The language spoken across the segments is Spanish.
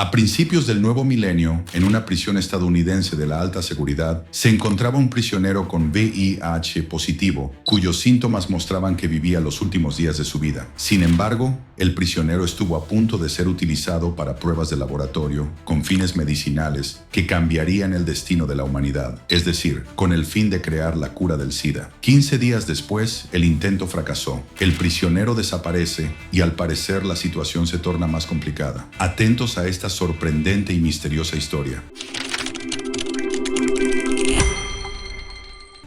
A principios del nuevo milenio, en una prisión estadounidense de la alta seguridad, se encontraba un prisionero con VIH positivo, cuyos síntomas mostraban que vivía los últimos días de su vida. Sin embargo, el prisionero estuvo a punto de ser utilizado para pruebas de laboratorio con fines medicinales que cambiarían el destino de la humanidad, es decir, con el fin de crear la cura del SIDA. 15 días después, el intento fracasó. El prisionero desaparece y al parecer la situación se torna más complicada. Atentos a esta sorprendente y misteriosa historia.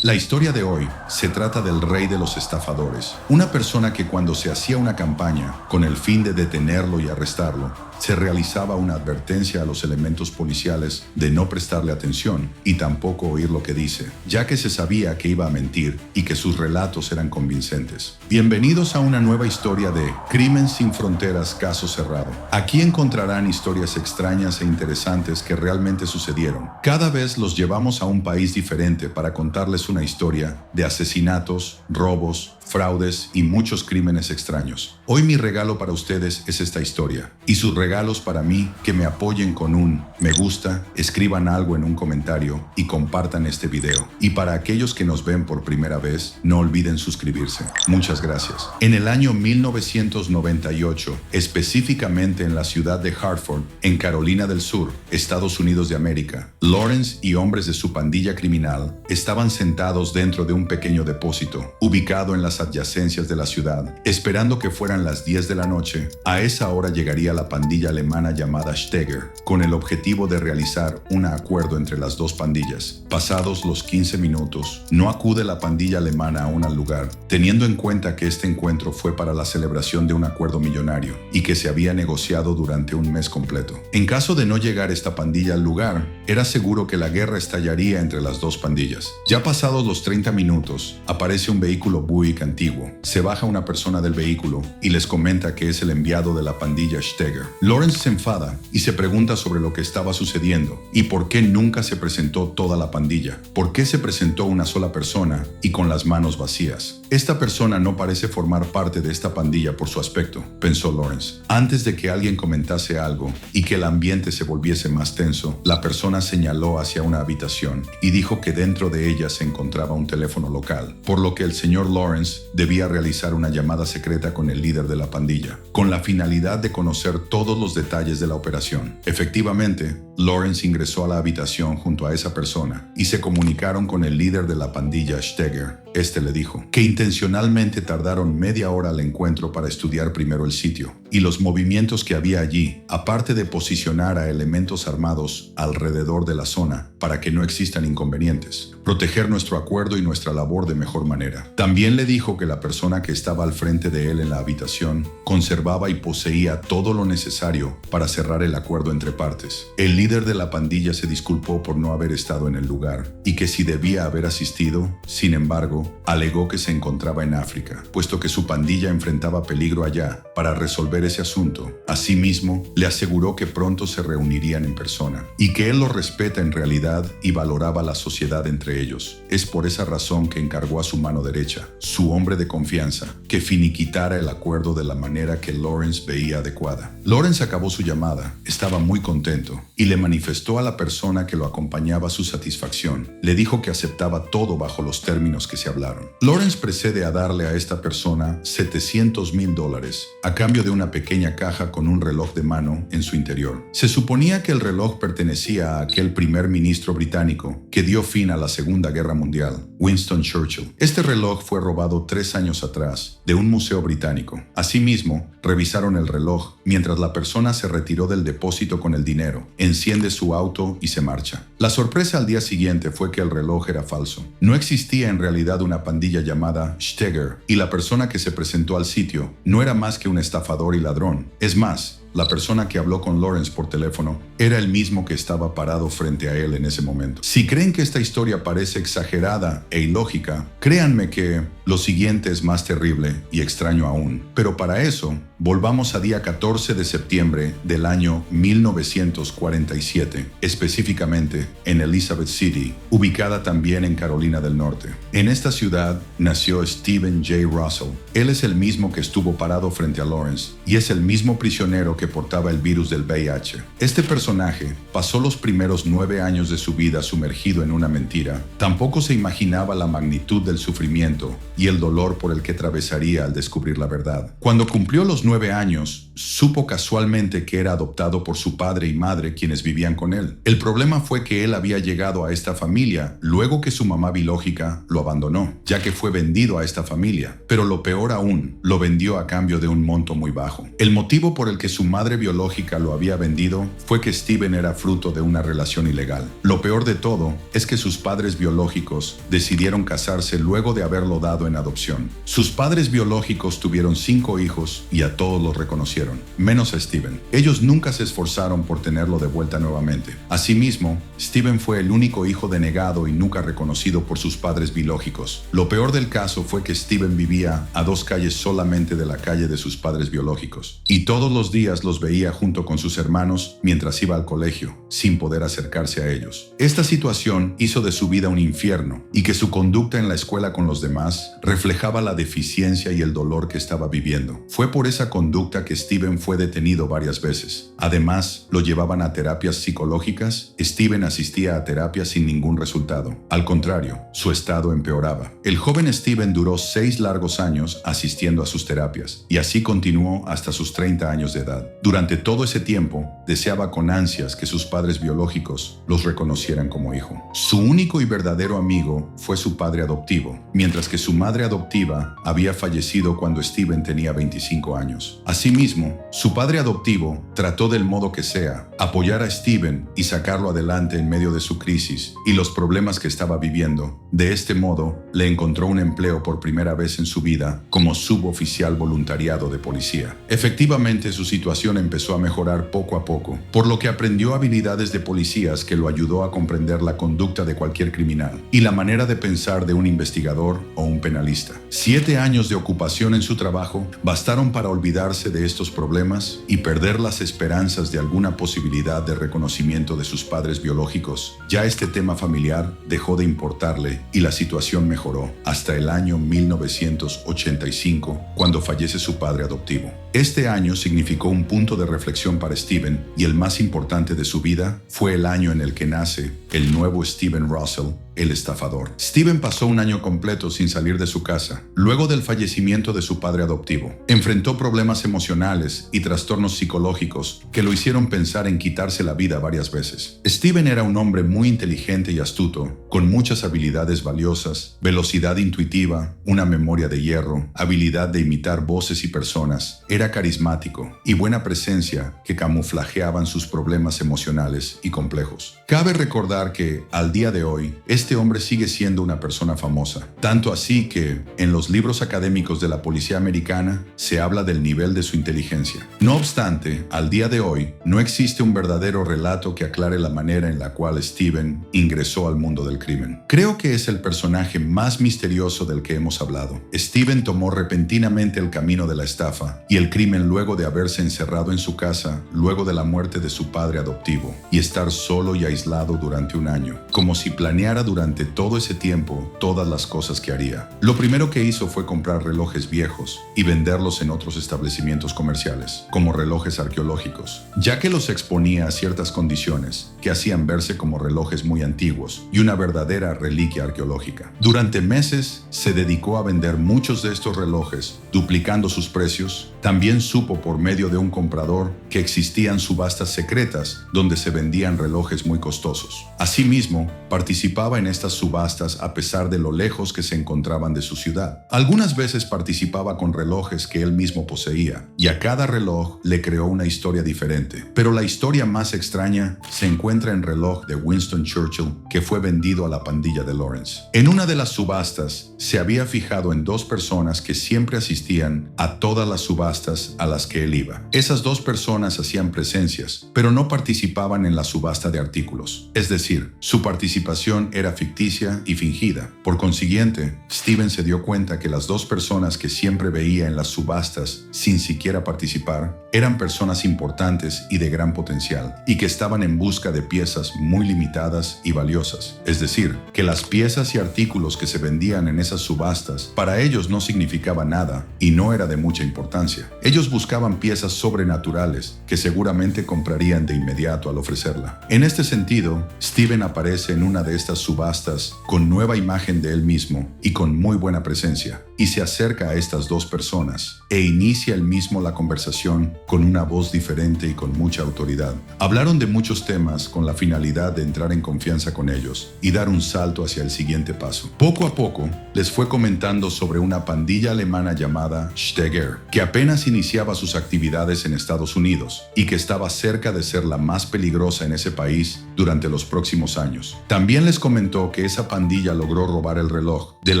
La historia de hoy se trata del rey de los estafadores, una persona que cuando se hacía una campaña con el fin de detenerlo y arrestarlo, se realizaba una advertencia a los elementos policiales de no prestarle atención y tampoco oír lo que dice, ya que se sabía que iba a mentir y que sus relatos eran convincentes. Bienvenidos a una nueva historia de Crimen sin Fronteras, caso cerrado. Aquí encontrarán historias extrañas e interesantes que realmente sucedieron. Cada vez los llevamos a un país diferente para contarles una historia de asesinatos, robos, fraudes y muchos crímenes extraños. Hoy mi regalo para ustedes es esta historia, y sus regalos para mí, que me apoyen con un me gusta, escriban algo en un comentario y compartan este video. Y para aquellos que nos ven por primera vez, no olviden suscribirse. Muchas gracias. En el año 1998, específicamente en la ciudad de Hartford, en Carolina del Sur, Estados Unidos de América, Lawrence y hombres de su pandilla criminal estaban sentados dentro de un pequeño depósito, ubicado en las adyacencias de la ciudad, esperando que fueran las 10 de la noche. A esa hora llegaría la pandilla alemana llamada Steger, con el objetivo de realizar un acuerdo entre las dos pandillas. Pasados los 15 minutos, no acude la pandilla alemana aún al lugar, teniendo en cuenta que este encuentro fue para la celebración de un acuerdo millonario y que se había negociado durante un mes completo. En caso de no llegar esta pandilla al lugar, era seguro que la guerra estallaría entre las dos pandillas. Ya pasados los 30 minutos, aparece un vehículo Buick antiguo. Se baja una persona del vehículo y les comenta que es el enviado de la pandilla Steger. Lawrence se enfada y se pregunta sobre lo que estaba sucediendo y por qué nunca se presentó toda la pandilla. ¿Por qué se presentó una sola persona y con las manos vacías? Esta persona no parece formar parte de esta pandilla por su aspecto, pensó Lawrence. Antes de que alguien comentase algo y que el ambiente se volviese más tenso, la persona señaló hacia una habitación y dijo que dentro de ella se encontraba un teléfono local, por lo que el señor Lawrence debía realizar una llamada secreta con el líder de la pandilla, con la finalidad de conocer todos los detalles de la operación. Efectivamente, Lawrence ingresó a la habitación junto a esa persona y se comunicaron con el líder de la pandilla Steger. Este le dijo que intencionalmente tardaron media hora al encuentro para estudiar primero el sitio y los movimientos que había allí, aparte de posicionar a elementos armados alrededor de la zona para que no existan inconvenientes, proteger nuestro acuerdo y nuestra labor de mejor manera. También le dijo que la persona que estaba al frente de él en la habitación conservaba y poseía todo lo necesario para cerrar el acuerdo entre partes. El líder de la pandilla se disculpó por no haber estado en el lugar y que si debía haber asistido, sin embargo, alegó que se encontraba en África, puesto que su pandilla enfrentaba peligro allá para resolver ese asunto. Asimismo, le aseguró que pronto se reunirían en persona y que él los respeta en realidad y valoraba la sociedad entre ellos. Es por esa razón que encargó a su mano derecha, su hombre de confianza, que finiquitara el acuerdo de la manera que Lawrence veía adecuada. Lawrence acabó su llamada, estaba muy contento y le manifestó a la persona que lo acompañaba su satisfacción. Le dijo que aceptaba todo bajo los términos que se hablaron. Lawrence procede a darle a esta persona $700,000 a cambio de una pequeña caja con un reloj de mano en su interior. Se suponía que el reloj pertenecía a aquel primer ministro británico que dio fin a la Segunda Guerra Mundial, Winston Churchill. Este reloj fue robado 3 años atrás de un museo británico. Asimismo, revisaron el reloj mientras la persona se retiró del depósito con el dinero, enciende su auto y se marcha. La sorpresa al día siguiente fue que el reloj era falso. No existía en realidad una pandilla llamada Steger y la persona que se presentó al sitio no era más que un estafador y ladrón. Es más, la persona que habló con Lawrence por teléfono era el mismo que estaba parado frente a él en ese momento. Si creen que esta historia parece exagerada e ilógica, créanme que lo siguiente es más terrible y extraño aún. Pero para eso, Volvamos a día 14 de septiembre del año 1947, específicamente en Elizabeth City, ubicada también en Carolina del Norte. En esta ciudad nació Stephen J. Russell. Él es el mismo que estuvo parado frente a Lawrence y es el mismo prisionero que portaba el virus del VIH. Este personaje pasó los primeros 9 años de su vida sumergido en una mentira. Tampoco se imaginaba la magnitud del sufrimiento y el dolor por el que atravesaría al descubrir la verdad. Cuando cumplió los 9 años, supo casualmente que era adoptado por su padre y madre quienes vivían con él. El problema fue que él había llegado a esta familia luego que su mamá biológica lo abandonó, ya que fue vendido a esta familia. Pero lo peor aún, lo vendió a cambio de un monto muy bajo. El motivo por el que su madre biológica lo había vendido fue que Steven era fruto de una relación ilegal. Lo peor de todo es que sus padres biológicos decidieron casarse luego de haberlo dado en adopción. Sus padres biológicos tuvieron 5 hijos y a todos los reconocieron, menos a Steven. Ellos nunca se esforzaron por tenerlo de vuelta nuevamente. Asimismo, Steven fue el único hijo denegado y nunca reconocido por sus padres biológicos. Lo peor del caso fue que Steven vivía a 2 calles solamente de la calle de sus padres biológicos, y todos los días los veía junto con sus hermanos mientras iba al colegio, sin poder acercarse a ellos. Esta situación hizo de su vida un infierno, y que su conducta en la escuela con los demás reflejaba la deficiencia y el dolor que estaba viviendo. Fue por esa conducta que Steven fue detenido varias veces. Además, lo llevaban a terapias psicológicas. Steven asistía a terapias sin ningún resultado. Al contrario, su estado empeoraba. El joven Steven duró 6 largos años asistiendo a sus terapias, y así continuó hasta sus 30 años de edad. Durante todo ese tiempo, deseaba con ansias que sus padres biológicos los reconocieran como hijo. Su único y verdadero amigo fue su padre adoptivo, mientras que su madre adoptiva había fallecido cuando Steven tenía 25 años. Asimismo, su padre adoptivo trató del modo que sea apoyar a Steven y sacarlo adelante en medio de su crisis y los problemas que estaba viviendo. De este modo, le encontró un empleo por primera vez en su vida como suboficial voluntariado de policía. Efectivamente, su situación empezó a mejorar poco a poco, por lo que aprendió habilidades de policías que lo ayudó a comprender la conducta de cualquier criminal y la manera de pensar de un investigador o un penalista. 7 años de ocupación en su trabajo bastaron para olvidarse de estos problemas y perder las esperanzas de alguna posibilidad de reconocimiento de sus padres biológicos. Ya este tema familiar dejó de importarle y la situación mejoró hasta el año 1985, cuando fallece su padre adoptivo. Este año significó un punto de reflexión para Steven, y el más importante de su vida fue el año en el que nace el nuevo Stephen Russell, el estafador. Steven pasó un año completo sin salir de su casa, luego del fallecimiento de su padre adoptivo. Enfrentó problemas emocionales y trastornos psicológicos que lo hicieron pensar en quitarse la vida varias veces. Steven era un hombre muy inteligente y astuto, con muchas habilidades valiosas, velocidad intuitiva, una memoria de hierro, habilidad de imitar voces y personas. Era carismático y buena presencia que camuflajeaban sus problemas emocionales y complejos. Cabe recordar que, al día de hoy, este hombre sigue siendo una persona famosa, tanto así que, en los libros académicos de la policía americana, se habla del nivel de su inteligencia. No obstante, al día de hoy, no existe un verdadero relato que aclare la manera en la cual Steven ingresó al mundo del crimen. Creo que es el personaje más misterioso del que hemos hablado. Steven tomó repentinamente el camino de la estafa y el crimen luego de haberse encerrado en su casa luego de la muerte de su padre adoptivo y estar solo y aislado durante un año, como si planeara durante todo ese tiempo todas las cosas que haría. Lo primero que hizo fue comprar relojes viejos y venderlos en otros establecimientos comerciales, como relojes arqueológicos, ya que los exponía a ciertas condiciones que hacían verse como relojes muy antiguos y una verdadera reliquia arqueológica. Durante meses se dedicó a vender muchos de estos relojes, duplicando sus precios. También supo por medio de un comprador que existían subastas secretas donde se vendían relojes muy costosos. Asimismo, participaba en estas subastas a pesar de lo lejos que se encontraban de su ciudad. Algunas veces participaba con relojes que él mismo poseía, y a cada reloj le creó una historia diferente. Pero la historia más extraña se encuentra en el reloj de Winston Churchill que fue vendido a la pandilla de Lawrence. En una de las subastas se había fijado en 2 personas que siempre asistían asistían a todas las subastas a las que él iba. Esas dos personas hacían presencias, pero no participaban en la subasta de artículos. Es decir, su participación era ficticia y fingida. Por consiguiente, Steven se dio cuenta que las dos personas que siempre veía en las subastas sin siquiera participar eran personas importantes y de gran potencial, y que estaban en busca de piezas muy limitadas y valiosas. Es decir, que las piezas y artículos que se vendían en esas subastas para ellos no significaba nada y no era de mucha importancia. Ellos buscaban piezas sobrenaturales que seguramente comprarían de inmediato al ofrecerla. En este sentido, Steven aparece en una de estas subastas con nueva imagen de él mismo y con muy buena presencia, y se acerca a estas dos personas e inicia él mismo la conversación con una voz diferente y con mucha autoridad. Hablaron de muchos temas con la finalidad de entrar en confianza con ellos y dar un salto hacia el siguiente paso. Poco a poco, les fue comentando sobre una pandilla alemana llamada Steger, que apenas iniciaba sus actividades en Estados Unidos y que estaba cerca de ser la más peligrosa en ese país durante los próximos años. También les comentó que esa pandilla logró robar el reloj del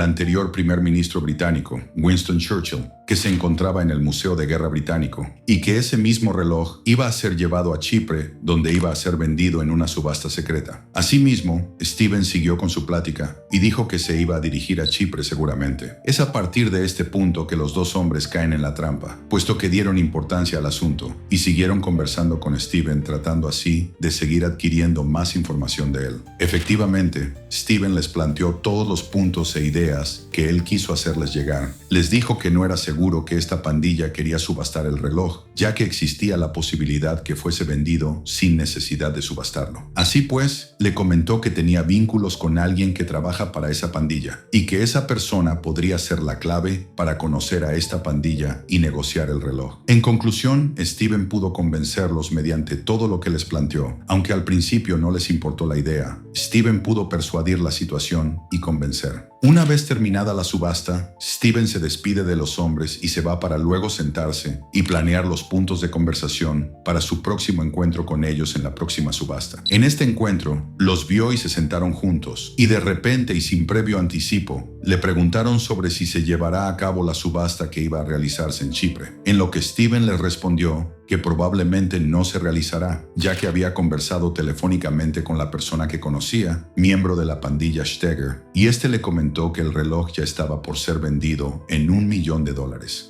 anterior primer ministro británico, Winston Churchill, que se encontraba en el Museo de Guerra Británico, y que ese mismo reloj iba a ser llevado a Chipre, donde iba a ser vendido en una subasta secreta. Asimismo, Steven siguió con su plática y dijo que se iba a dirigir a Chipre seguramente. Es a partir de este punto que los dos hombres caen en la trampa, puesto que dieron importancia al asunto y siguieron conversando con Steven, tratando así de seguir adquiriendo más información de él. Efectivamente, Steven les planteó todos los puntos e ideas que él quiso hacerles llegar. Les dijo que no era seguro que esta pandilla quería subastar el reloj, ya que existía la posibilidad que fuese vendido sin necesidad de subastarlo. Así pues, le comentó que tenía vínculos con alguien que trabaja para esa pandilla y que esa persona podría ser la clave para conocer a esta pandilla y negociar el reloj. En conclusión, Steven pudo convencerlos mediante todo lo que les planteó. Aunque al principio no les importó la idea, Steven pudo persuadir la situación y convencer. Una vez terminada la subasta, Steven se despide de los hombres y se va para luego sentarse y planear los puntos de conversación para su próximo encuentro con ellos en la próxima subasta. En este encuentro, los vio y se sentaron juntos, y de repente y sin previo anticipo, le preguntaron sobre si se llevará a cabo la subasta que iba a realizarse en Chipre, en lo que Steven les respondió que probablemente no se realizará, ya que había conversado telefónicamente con la persona que conocía, miembro de la pandilla Steger, y este le comentó que el reloj ya estaba por ser vendido en $1 millón.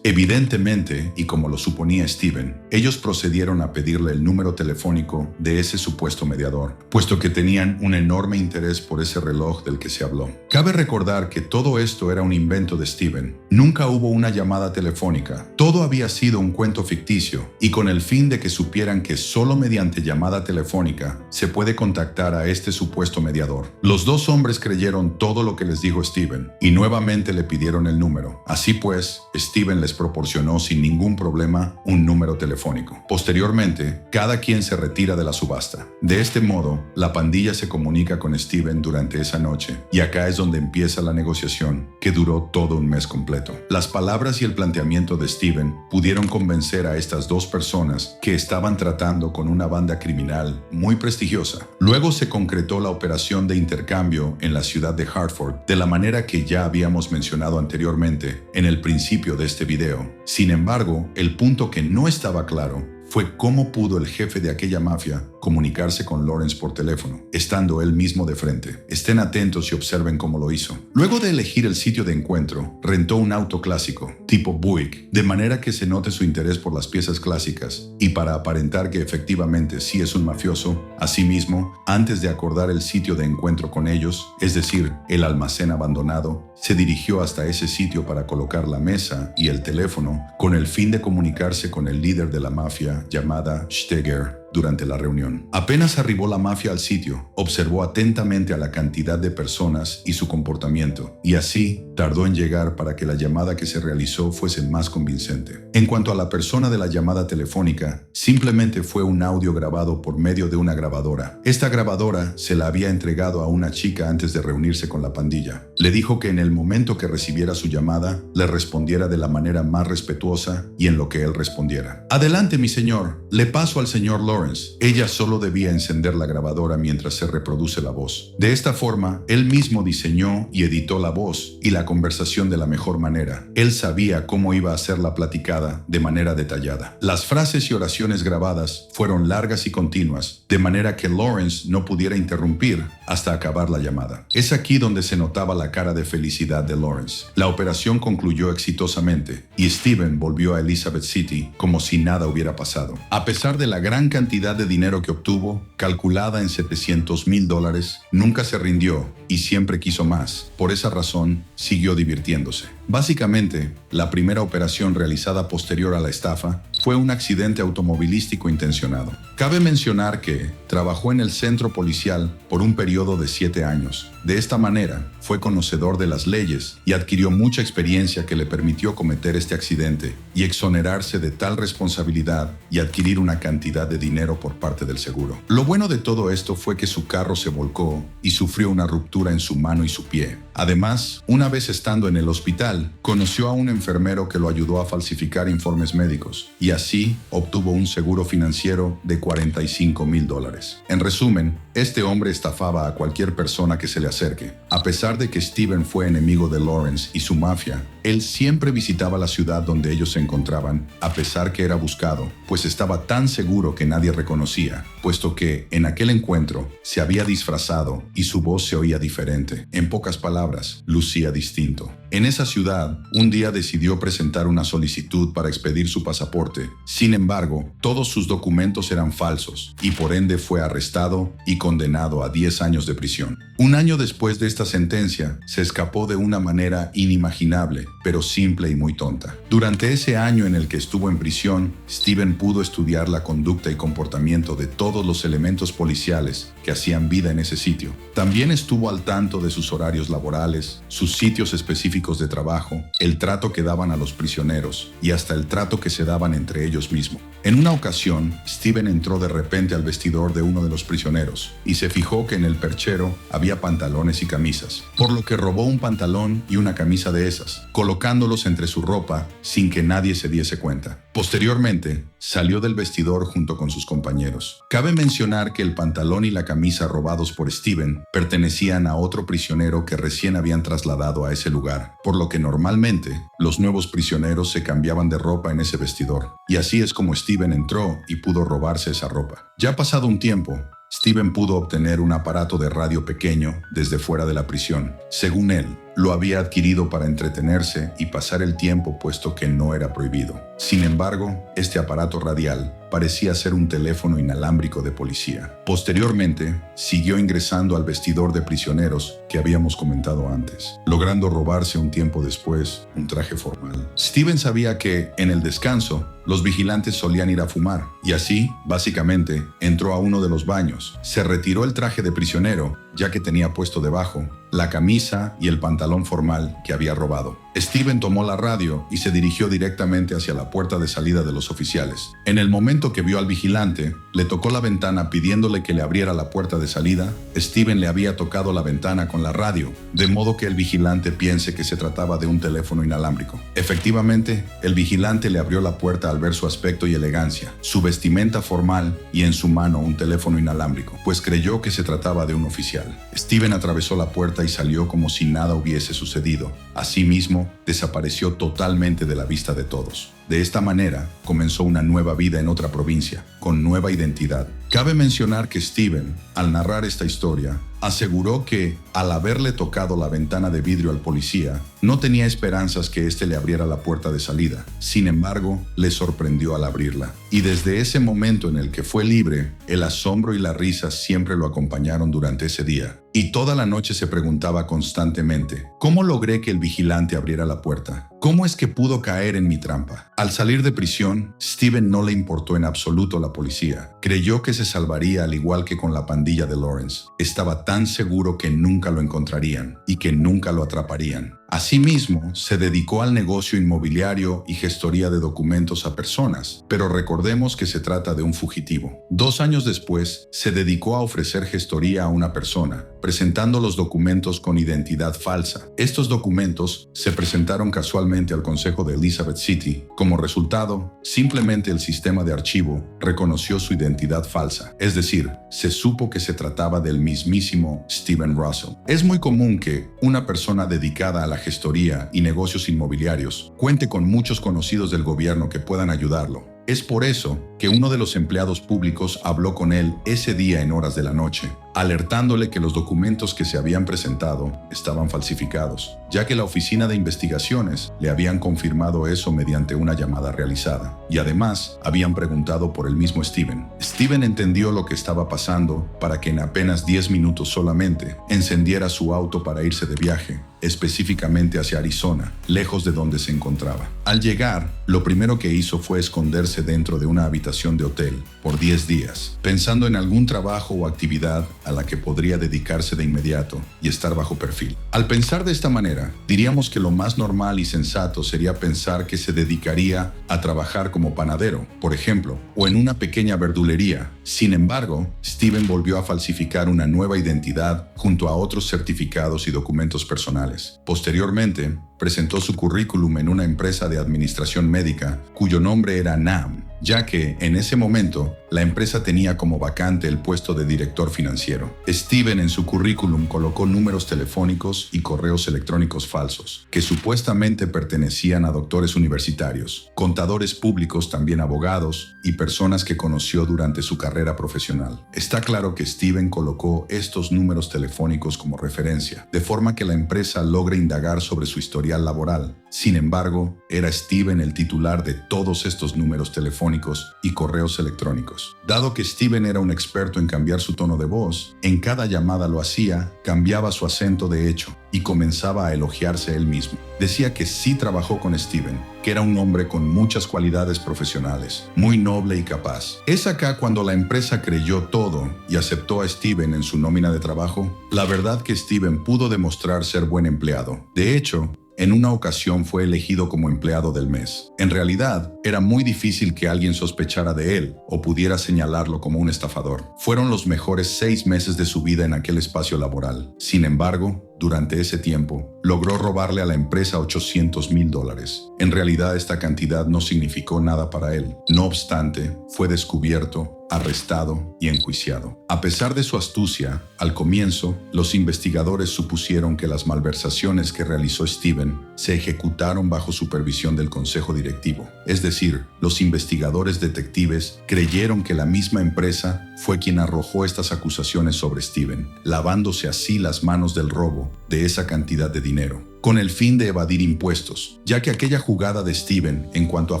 Evidentemente, y como lo suponía Steven, ellos procedieron a pedirle el número telefónico de ese supuesto mediador, puesto que tenían un enorme interés por ese reloj del que se habló. Cabe recordar que todo esto era un invento de Steven. Nunca hubo una llamada telefónica, todo había sido un cuento ficticio, y con el fin de que supieran que solo mediante llamada telefónica se puede contactar a este supuesto mediador. Los dos hombres creyeron todo lo que les dijo Steven y nuevamente le pidieron el número. Así pues, Steven les proporcionó sin ningún problema un número telefónico. Posteriormente, cada quien se retira de la subasta. De este modo, la pandilla se comunica con Steven durante esa noche, y acá es donde empieza la negociación, que duró todo un mes completo. Las palabras y el planteamiento de Steven pudieron convencer a estas dos personas que estaban tratando con una banda criminal muy prestigiosa. Luego se concretó la operación de intercambio en la ciudad de Hartford, de la manera que ya habíamos mencionado anteriormente en el principio de este video. Sin embargo, el punto que no estaba claro fue cómo pudo el jefe de aquella mafia comunicarse con Lawrence por teléfono, estando él mismo de frente. Estén atentos y observen cómo lo hizo. Luego de elegir el sitio de encuentro, rentó un auto clásico, tipo Buick, de manera que se note su interés por las piezas clásicas, y para aparentar que efectivamente sí es un mafioso, asimismo, antes de acordar el sitio de encuentro con ellos, es decir, el almacén abandonado, se dirigió hasta ese sitio para colocar la mesa y el teléfono con el fin de comunicarse con el líder de la mafia llamada Steger durante la reunión. Apenas arribó la mafia al sitio, observó atentamente a la cantidad de personas y su comportamiento, y así tardó en llegar para que la llamada que se realizó fuese más convincente. En cuanto a la persona de la llamada telefónica, simplemente fue un audio grabado por medio de una grabadora. Esta grabadora se la había entregado a una chica antes de reunirse con la pandilla. Le dijo que en el momento que recibiera su llamada, le respondiera de la manera más respetuosa y en lo que él respondiera. Adelante, mi señor, le paso al señor Lawrence. Lawrence. Ella solo debía encender la grabadora mientras se reproduce la voz. De esta forma, él mismo diseñó y editó la voz y la conversación de la mejor manera. Él sabía cómo iba a ser la platicada de manera detallada. Las frases y oraciones grabadas fueron largas y continuas, de manera que Lawrence no pudiera interrumpir hasta acabar la llamada. Es aquí donde se notaba la cara de felicidad de Lawrence. La operación concluyó exitosamente y Steven volvió a Elizabeth City como si nada hubiera pasado. A pesar de la gran cantidad de dinero que obtuvo, calculada en $700,000, nunca se rindió y siempre quiso más. Por esa razón, siguió divirtiéndose. Básicamente, la primera operación realizada posterior a la estafa fue un accidente automovilístico intencionado. Cabe mencionar que trabajó en el centro policial por un periodo de 7 años. De esta manera, fue conocedor de las leyes y adquirió mucha experiencia que le permitió cometer este accidente y exonerarse de tal responsabilidad y adquirir una cantidad de dinero por parte del seguro. Lo bueno de todo esto fue que su carro se volcó y sufrió una ruptura en su mano y su pie. Además, una vez estando en el hospital, conoció a un enfermero que lo ayudó a falsificar informes médicos y así obtuvo un seguro financiero de $45,000. En resumen, este hombre estafaba a cualquier persona que se le acerque. A pesar de que Steven fue enemigo de Lawrence y su mafia, él siempre visitaba la ciudad donde ellos se encontraban, a pesar que era buscado, pues estaba tan seguro que nadie reconocía, puesto que en aquel encuentro se había disfrazado y su voz se oía diferente. En pocas palabras, lucía distinto. En esa ciudad, un día decidió presentar una solicitud para expedir su pasaporte. Sin embargo, todos sus documentos eran falsos y por ende fue arrestado y condenado a 10 años de prisión. Un año después de esta sentencia, se escapó de una manera inimaginable, pero simple y muy tonta. Durante ese año en el que estuvo en prisión, Steven pudo estudiar la conducta y comportamiento de todos los elementos policiales que hacían vida en ese sitio. También estuvo al tanto de sus horarios laborales, sus sitios específicos de trabajo, el trato que daban a los prisioneros y hasta el trato que se daban entre ellos mismos. En una ocasión, Steven entró de repente al vestidor de uno de los prisioneros y se fijó que en el perchero había pantalones y camisas, por lo que robó un pantalón y una camisa de esas, colocándolos entre su ropa sin que nadie se diese cuenta. Posteriormente, salió del vestidor junto con sus compañeros. Cabe mencionar que el pantalón y la camisa robados por Steven pertenecían a otro prisionero que recién habían trasladado a ese lugar, por lo que normalmente los nuevos prisioneros se cambiaban de ropa en ese vestidor. Y así es como Steven entró y pudo robarse esa ropa. Ya pasado un tiempo, Steven pudo obtener un aparato de radio pequeño desde fuera de la prisión. Según él, lo había adquirido para entretenerse y pasar el tiempo puesto que no era prohibido. Sin embargo, este aparato radial parecía ser un teléfono inalámbrico de policía. Posteriormente, siguió ingresando al vestidor de prisioneros que habíamos comentado antes, logrando robarse un tiempo después un traje formal. Steven sabía que, en el descanso, los vigilantes solían ir a fumar, y así, básicamente, entró a uno de los baños, se retiró el traje de prisionero, ya que tenía puesto debajo la camisa y el pantalón formal que había robado. Steven tomó la radio y se dirigió directamente hacia la puerta de salida de los oficiales. En el momento que vio al vigilante, le tocó la ventana pidiéndole que le abriera la puerta de salida. Steven le había tocado la ventana con la radio, de modo que el vigilante piense que se trataba de un teléfono inalámbrico. Efectivamente, el vigilante le abrió la puerta al ver su aspecto y elegancia, su vestimenta formal y en su mano un teléfono inalámbrico, pues creyó que se trataba de un oficial. Steven atravesó la puerta y salió como si nada hubiese sucedido. Asimismo, desapareció totalmente de la vista de todos. De esta manera, comenzó una nueva vida en otra provincia, con nueva identidad. Cabe mencionar que Steven, al narrar esta historia, aseguró que, al haberle tocado la ventana de vidrio al policía, no tenía esperanzas que éste le abriera la puerta de salida. Sin embargo, le sorprendió al abrirla. Y desde ese momento en el que fue libre, el asombro y la risa siempre lo acompañaron durante ese día. Y toda la noche se preguntaba constantemente, ¿cómo logré que el vigilante abriera la puerta? ¿Cómo es que pudo caer en mi trampa? Al salir de prisión, Steven no le importó en absoluto la policía. Creyó que se salvaría al igual que con la pandilla de Lawrence. Estaba tan seguro que nunca lo encontrarían y que nunca lo atraparían. Asimismo, se dedicó al negocio inmobiliario y gestoría de documentos a personas, pero recordemos que se trata de un fugitivo. 2 años después, se dedicó a ofrecer gestoría a una persona, presentando los documentos con identidad falsa. Estos documentos se presentaron casualmente directamente al consejo de Elizabeth City. Como resultado, simplemente el sistema de archivo reconoció su identidad falsa, es decir, se supo que se trataba del mismísimo Steven Russell. Es muy común que una persona dedicada a la gestoría y negocios inmobiliarios cuente con muchos conocidos del gobierno que puedan ayudarlo. Es por eso que uno de los empleados públicos habló con él ese día en horas de la noche, alertándole que los documentos que se habían presentado estaban falsificados, ya que la oficina de investigaciones le habían confirmado eso mediante una llamada realizada, y además habían preguntado por el mismo Steven. Steven entendió lo que estaba pasando para que en apenas 10 minutos solamente encendiera su auto para irse de viaje, específicamente hacia Arizona, lejos de donde se encontraba. Al llegar, lo primero que hizo fue esconderse dentro de una habitación de hotel por 10 días, pensando en algún trabajo o actividad a la que podría dedicarse de inmediato y estar bajo perfil. Al pensar de esta manera, diríamos que lo más normal y sensato sería pensar que se dedicaría a trabajar como panadero, por ejemplo, o en una pequeña verdulería. Sin embargo, Steven volvió a falsificar una nueva identidad junto a otros certificados y documentos personales. Posteriormente, presentó su currículum en una empresa de administración médica cuyo nombre era NAM, ya que en ese momento la empresa tenía como vacante el puesto de director financiero. Steven en su currículum colocó números telefónicos y correos electrónicos falsos, que supuestamente pertenecían a doctores universitarios, contadores públicos, también abogados y personas que conoció durante su carrera profesional. Está claro que Steven colocó estos números telefónicos como referencia, de forma que la empresa logre indagar sobre su historial laboral. Sin embargo, era Steven el titular de todos estos números telefónicos y correos electrónicos. Dado que Steven era un experto en cambiar su tono de voz, en cada llamada lo hacía, cambiaba su acento de hecho y comenzaba a elogiarse él mismo. Decía que sí trabajó con Steven, que era un hombre con muchas cualidades profesionales, muy noble y capaz. Es acá cuando la empresa creyó todo y aceptó a Steven en su nómina de trabajo. La verdad que Steven pudo demostrar ser buen empleado. De hecho, en una ocasión fue elegido como empleado del mes. En realidad, era muy difícil que alguien sospechara de él o pudiera señalarlo como un estafador. Fueron los mejores 6 meses de su vida en aquel espacio laboral. Sin embargo, durante ese tiempo, logró robarle a la empresa $800,000. En realidad, esta cantidad no significó nada para él. No obstante, fue descubierto, arrestado y enjuiciado. A pesar de su astucia, al comienzo, los investigadores supusieron que las malversaciones que realizó Steven se ejecutaron bajo supervisión del consejo directivo. Es decir, los investigadores detectives creyeron que la misma empresa fue quien arrojó estas acusaciones sobre Steven, lavándose así las manos del robo de esa cantidad de dinero, con el fin de evadir impuestos, ya que aquella jugada de Steven en cuanto a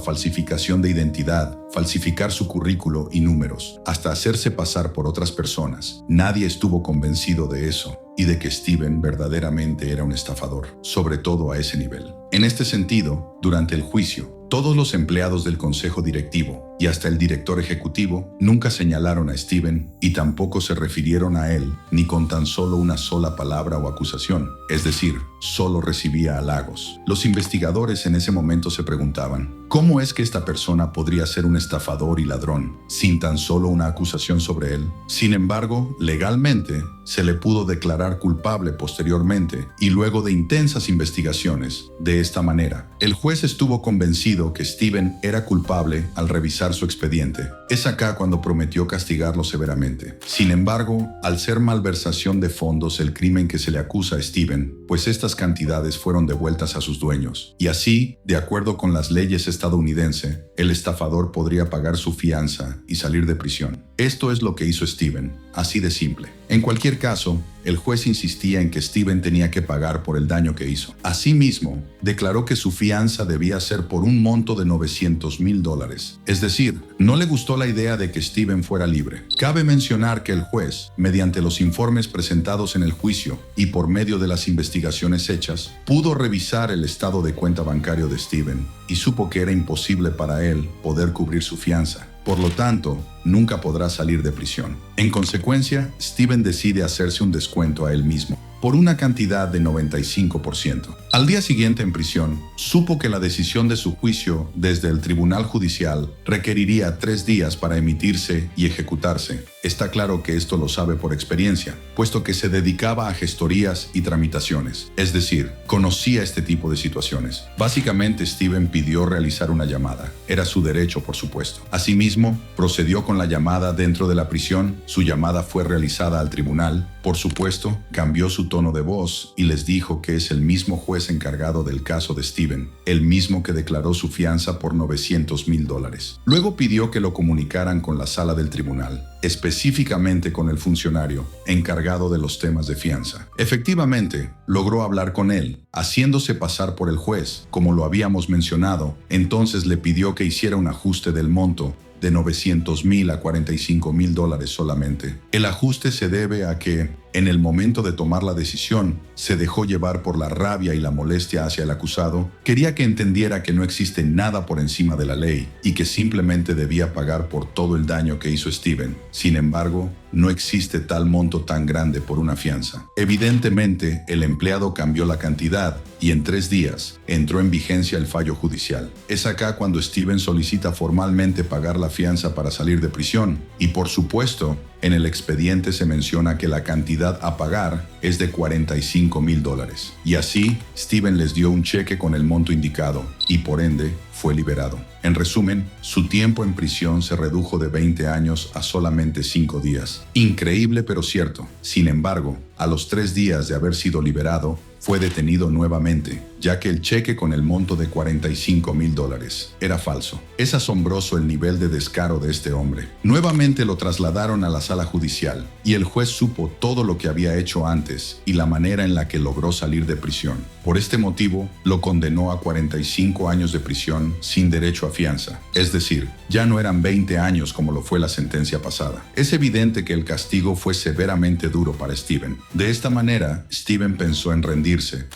falsificación de identidad, falsificar su currículo y números, hasta hacerse pasar por otras personas, nadie estuvo convencido de eso y de que Steven verdaderamente era un estafador, sobre todo a ese nivel. En este sentido, durante el juicio, todos los empleados del consejo directivo y hasta el director ejecutivo nunca señalaron a Steven y tampoco se refirieron a él ni con tan solo una sola palabra o acusación, es decir, solo recibía halagos. Los investigadores en ese momento se preguntaban, ¿cómo es que esta persona podría ser un estafador y ladrón sin tan solo una acusación sobre él? Sin embargo, legalmente, se le pudo declarar culpable posteriormente y luego de intensas investigaciones. De esta manera, el juez estuvo convencido que Steven era culpable al revisar su expediente. Es acá cuando prometió castigarlo severamente. Sin embargo, al ser malversación de fondos el crimen que se le acusa a Steven, pues estas cantidades fueron devueltas a sus dueños. Y así, de acuerdo con las leyes estadounidenses, el estafador podría pagar su fianza y salir de prisión. Esto es lo que hizo Steven, así de simple. En cualquier caso, el juez insistía en que Steven tenía que pagar por el daño que hizo. Asimismo, declaró que su fianza debía ser por un monto de $900,000. Es decir, no le gustó la idea de que Steven fuera libre. Cabe mencionar que el juez, mediante los informes presentados en el juicio y por medio de las investigaciones hechas, pudo revisar el estado de cuenta bancario de Steven y supo que era imposible para él poder cubrir su fianza. Por lo tanto, nunca podrá salir de prisión. En consecuencia, Steven decide hacerse un descuento a él mismo, por una cantidad de 95%. Al día siguiente en prisión, supo que la decisión de su juicio desde el Tribunal Judicial requeriría 3 días para emitirse y ejecutarse. Está claro que esto lo sabe por experiencia, puesto que se dedicaba a gestorías y tramitaciones, es decir, conocía este tipo de situaciones. Básicamente, Steven pidió realizar una llamada. Era su derecho, por supuesto. Asimismo, procedió con la llamada dentro de la prisión. Su llamada fue realizada al tribunal. Por supuesto, cambió su tono de voz y les dijo que es el mismo juez encargado del caso de Steven, el mismo que declaró su fianza por $900,000. Luego pidió que lo comunicaran con la sala del tribunal, específicamente con el funcionario encargado de los temas de fianza. Efectivamente, logró hablar con él, haciéndose pasar por el juez, como lo habíamos mencionado. Entonces le pidió que hiciera un ajuste del monto de $900,000 a $45,000 solamente. El ajuste se debe a que, en el momento de tomar la decisión, se dejó llevar por la rabia y la molestia hacia el acusado. Quería que entendiera que no existe nada por encima de la ley y que simplemente debía pagar por todo el daño que hizo Steven. Sin embargo, no existe tal monto tan grande por una fianza. Evidentemente, el empleado cambió la cantidad y en 3 días entró en vigencia el fallo judicial. Es acá cuando Steven solicita formalmente pagar la fianza para salir de prisión y, por supuesto, en el expediente se menciona que la cantidad a pagar es de $45,000. Y así, Steven les dio un cheque con el monto indicado y, por ende, fue liberado. En resumen, su tiempo en prisión se redujo de 20 años a solamente 5 días. Increíble pero cierto. Sin embargo, a los 3 días de haber sido liberado, fue detenido nuevamente, ya que el cheque con el monto de $45,000 era falso. Es asombroso el nivel de descaro de este hombre. Nuevamente lo trasladaron a la sala judicial y el juez supo todo lo que había hecho antes y la manera en la que logró salir de prisión. Por este motivo, lo condenó a 45 años de prisión sin derecho a fianza. Es decir, ya no eran 20 años como lo fue la sentencia pasada. Es evidente que el castigo fue severamente duro para Steven. De esta manera, Steven pensó en rendirse.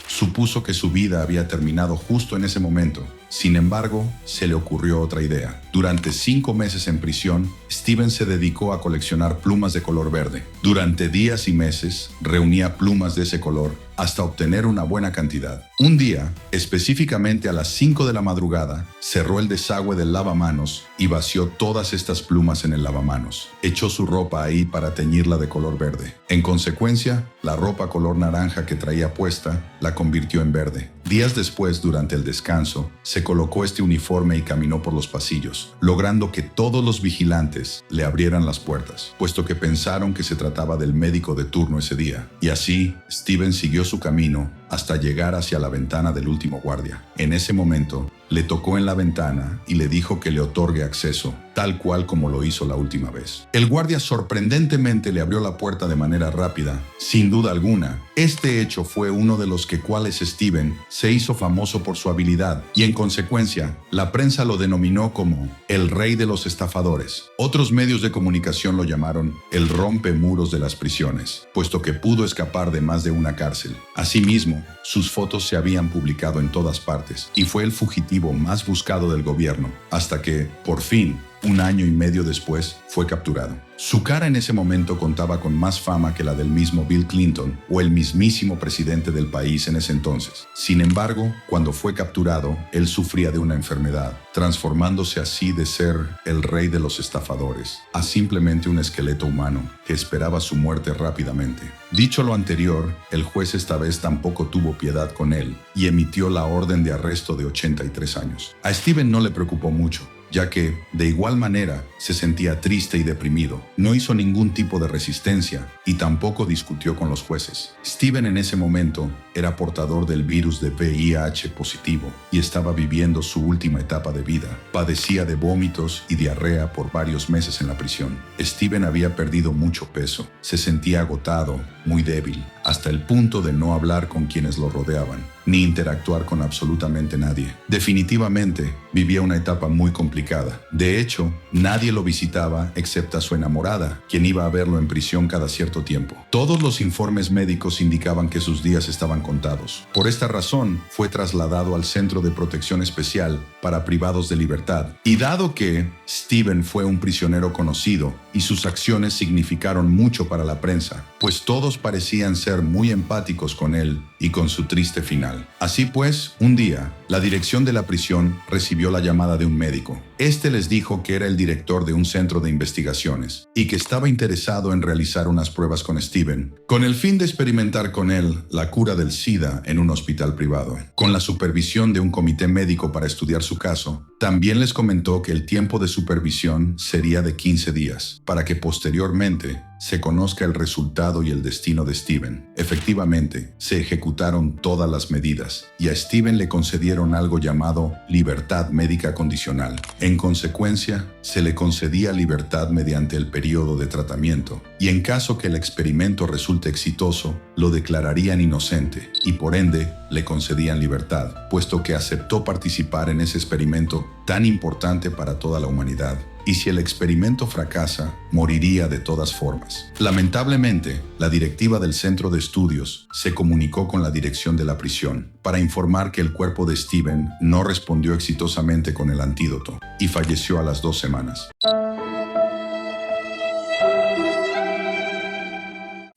Supuso que su vida había terminado justo en ese momento. Sin embargo, se le ocurrió otra idea. Durante 5 meses en prisión, Steven se dedicó a coleccionar plumas de color verde. Durante días y meses, reunía plumas de ese color hasta obtener una buena cantidad. Un día, específicamente a las 5 de la madrugada, cerró el desagüe del lavamanos y vació todas estas plumas en el lavamanos. Echó su ropa ahí para teñirla de color verde. En consecuencia, la ropa color naranja que traía puesta la convirtió en verde. Días después, durante el descanso, se colocó este uniforme y caminó por los pasillos, logrando que todos los vigilantes le abrieran las puertas, puesto que pensaron que se trataba del médico de turno ese día. Y así, Steven siguió su camino hasta llegar hacia la ventana del último guardia. En ese momento, le tocó en la ventana y le dijo que le otorgue acceso, tal cual como lo hizo la última vez. El guardia sorprendentemente le abrió la puerta de manera rápida. Sin duda alguna, este hecho fue uno de los cuales Steven se hizo famoso por su habilidad y en consecuencia, la prensa lo denominó como el rey de los estafadores. Otros medios de comunicación lo llamaron el rompemuros de las prisiones, puesto que pudo escapar de más de una cárcel. Asimismo, sus fotos se habían publicado en todas partes y fue el fugitivo más buscado del gobierno, hasta que, por fin, 1 año y medio después, fue capturado. Su cara en ese momento contaba con más fama que la del mismo Bill Clinton o el mismísimo presidente del país en ese entonces. Sin embargo, cuando fue capturado, él sufría de una enfermedad, transformándose así de ser el rey de los estafadores a simplemente un esqueleto humano que esperaba su muerte rápidamente. Dicho lo anterior, el juez esta vez tampoco tuvo piedad con él y emitió la orden de arresto de 83 años. A Steven no le preocupó mucho, ya que, de igual manera, se sentía triste y deprimido. No hizo ningún tipo de resistencia y tampoco discutió con los jueces. Steven en ese momento era portador del virus de VIH positivo y estaba viviendo su última etapa de vida. Padecía de vómitos y diarrea por varios meses en la prisión. Steven había perdido mucho peso, se sentía agotado, muy débil. hasta el punto de no hablar con quienes lo rodeaban, ni interactuar con absolutamente nadie. Definitivamente, vivía una etapa muy complicada. De hecho, nadie lo visitaba excepto a su enamorada, quien iba a verlo en prisión cada cierto tiempo. Todos los informes médicos indicaban que sus días estaban contados. Por esta razón, fue trasladado al Centro de Protección Especial para privados de libertad. Y dado que Steven fue un prisionero conocido y sus acciones significaron mucho para la prensa, pues todos parecían ser muy empáticos con él y con su triste final. Así pues, un día, la dirección de la prisión recibió la llamada de un médico. Este les dijo que era el director de un centro de investigaciones y que estaba interesado en realizar unas pruebas con Steven, con el fin de experimentar con él la cura del SIDA en un hospital privado. Con la supervisión de un comité médico para estudiar su caso, también les comentó que el tiempo de supervisión sería de 15 días, para que posteriormente se conozca el resultado y el destino de Steven. Efectivamente, se ejecutaron todas las medidas y a Steven le concedieron algo llamado libertad médica condicional. En consecuencia, se le concedía libertad mediante el periodo de tratamiento y en caso que el experimento resulte exitoso, lo declararían inocente y por ende le concedían libertad, puesto que aceptó participar en ese experimento tan importante para toda la humanidad. Y si el experimento fracasa, moriría de todas formas. Lamentablemente, la directiva del centro de estudios se comunicó con la dirección de la prisión para informar que el cuerpo de Steven no respondió exitosamente con el antídoto y falleció a las 2 semanas.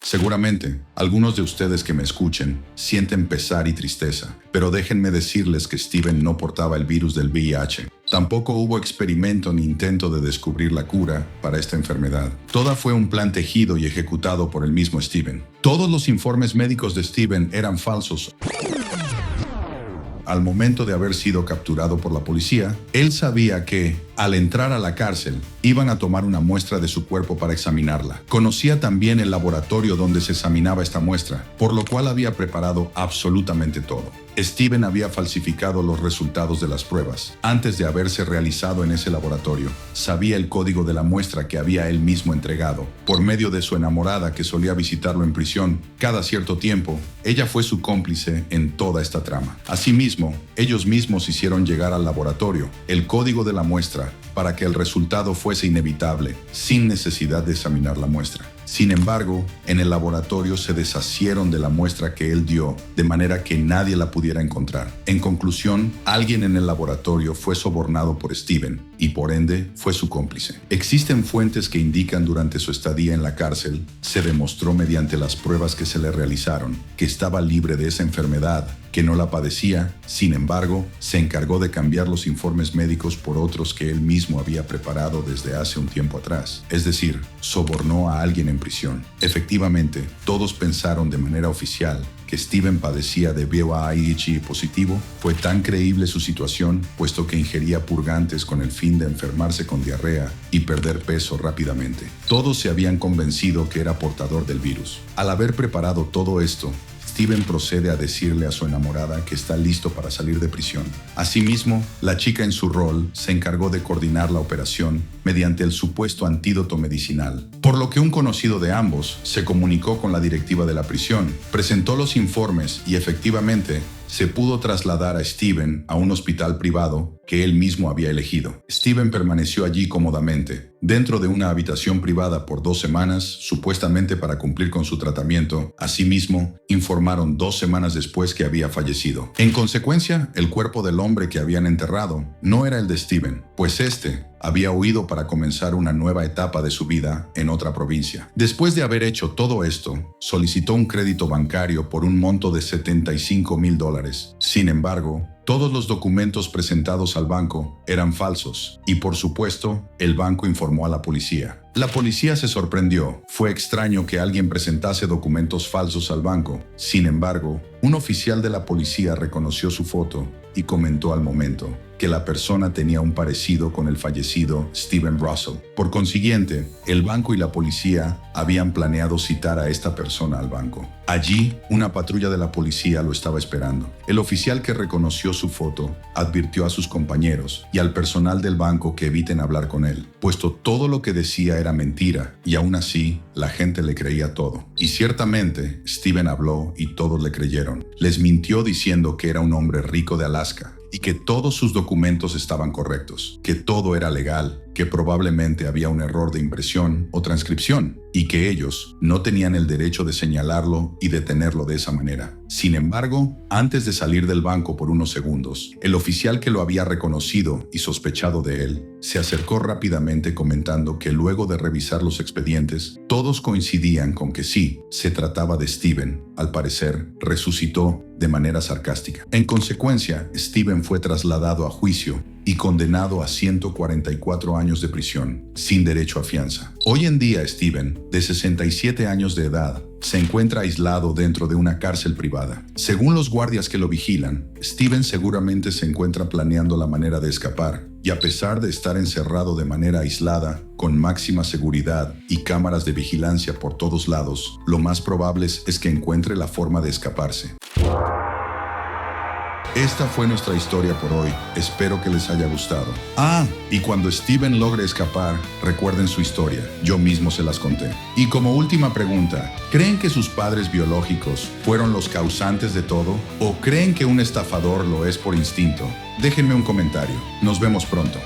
Seguramente, algunos de ustedes que me escuchen sienten pesar y tristeza, pero déjenme decirles que Steven no portaba el virus del VIH. Tampoco hubo experimento ni intento de descubrir la cura para esta enfermedad. Todo fue un plan tejido y ejecutado por el mismo Steven. Todos los informes médicos de Steven eran falsos. Al momento de haber sido capturado por la policía, él sabía que, al entrar a la cárcel, iban a tomar una muestra de su cuerpo para examinarla. Conocía también el laboratorio donde se examinaba esta muestra, por lo cual había preparado absolutamente todo. Steven había falsificado los resultados de las pruebas. Antes de haberse realizado en ese laboratorio, sabía el código de la muestra que había él mismo entregado. Por medio de su enamorada que solía visitarlo en prisión cada cierto tiempo, ella fue su cómplice en toda esta trama. Asimismo, ellos mismos hicieron llegar al laboratorio el código de la muestra para que el resultado fuese inevitable, sin necesidad de examinar la muestra. Sin embargo, en el laboratorio se deshacieron de la muestra que él dio, de manera que nadie la pudiera encontrar. En conclusión, alguien en el laboratorio fue sobornado por Steven y por ende fue su cómplice. Existen fuentes que indican durante su estadía en la cárcel, se demostró mediante las pruebas que se le realizaron que estaba libre de esa enfermedad, que no la padecía. Sin embargo, se encargó de cambiar los informes médicos por otros que él mismo había preparado desde hace un tiempo atrás. Es decir, sobornó a alguien en prisión. Efectivamente, todos pensaron de manera oficial que Steven padecía de VIH positivo. Fue tan creíble su situación, puesto que ingería purgantes con el fin de enfermarse con diarrea y perder peso rápidamente. Todos se habían convencido que era portador del virus. Al haber preparado todo esto, Steven procede a decirle a su enamorada que está listo para salir de prisión. Asimismo, la chica en su rol se encargó de coordinar la operación mediante el supuesto antídoto medicinal, por lo que un conocido de ambos se comunicó con la directiva de la prisión, presentó los informes y efectivamente se pudo trasladar a Steven a un hospital privado que él mismo había elegido. Steven permaneció allí cómodamente, dentro de una habitación privada por 2 semanas, supuestamente para cumplir con su tratamiento. Asimismo, informaron 2 semanas después que había fallecido. En consecuencia, el cuerpo del hombre que habían enterrado no era el de Steven, pues este había huido para comenzar una nueva etapa de su vida en otra provincia. Después de haber hecho todo esto, solicitó un crédito bancario por un monto de $75,000. Sin embargo, todos los documentos presentados al banco eran falsos y, por supuesto, el banco informó a la policía. La policía se sorprendió. Fue extraño que alguien presentase documentos falsos al banco. Sin embargo, un oficial de la policía reconoció su foto y comentó al momento: que la persona tenía un parecido con el fallecido Steven Russell. Por consiguiente, el banco y la policía habían planeado citar a esta persona al banco. Allí, una patrulla de la policía lo estaba esperando. El oficial que reconoció su foto advirtió a sus compañeros y al personal del banco que eviten hablar con él, puesto todo lo que decía era mentira y aún así la gente le creía todo. Y ciertamente, Steven habló y todos le creyeron. Les mintió diciendo que era un hombre rico de Alaska y que todos sus documentos estaban correctos, que todo era legal, que probablemente había un error de impresión o transcripción y que ellos no tenían el derecho de señalarlo y detenerlo de esa manera. Sin embargo, antes de salir del banco por unos segundos, el oficial que lo había reconocido y sospechado de él se acercó rápidamente comentando que luego de revisar los expedientes, todos coincidían con que sí, se trataba de Steven. Al parecer, resucitó de manera sarcástica. En consecuencia, Steven fue trasladado a juicio y condenado a 144 años de prisión, sin derecho a fianza. Hoy en día, Steven, de 67 años de edad, se encuentra aislado dentro de una cárcel privada. Según los guardias que lo vigilan, Steven seguramente se encuentra planeando la manera de escapar, y a pesar de estar encerrado de manera aislada, con máxima seguridad y cámaras de vigilancia por todos lados, lo más probable es que encuentre la forma de escaparse. Esta fue nuestra historia por hoy. Espero que les haya gustado. Y cuando Steven logre escapar, recuerden su historia. Yo mismo se las conté. Y como última pregunta, ¿creen que sus padres biológicos fueron los causantes de todo? ¿O creen que un estafador lo es por instinto? Déjenme un comentario. Nos vemos pronto.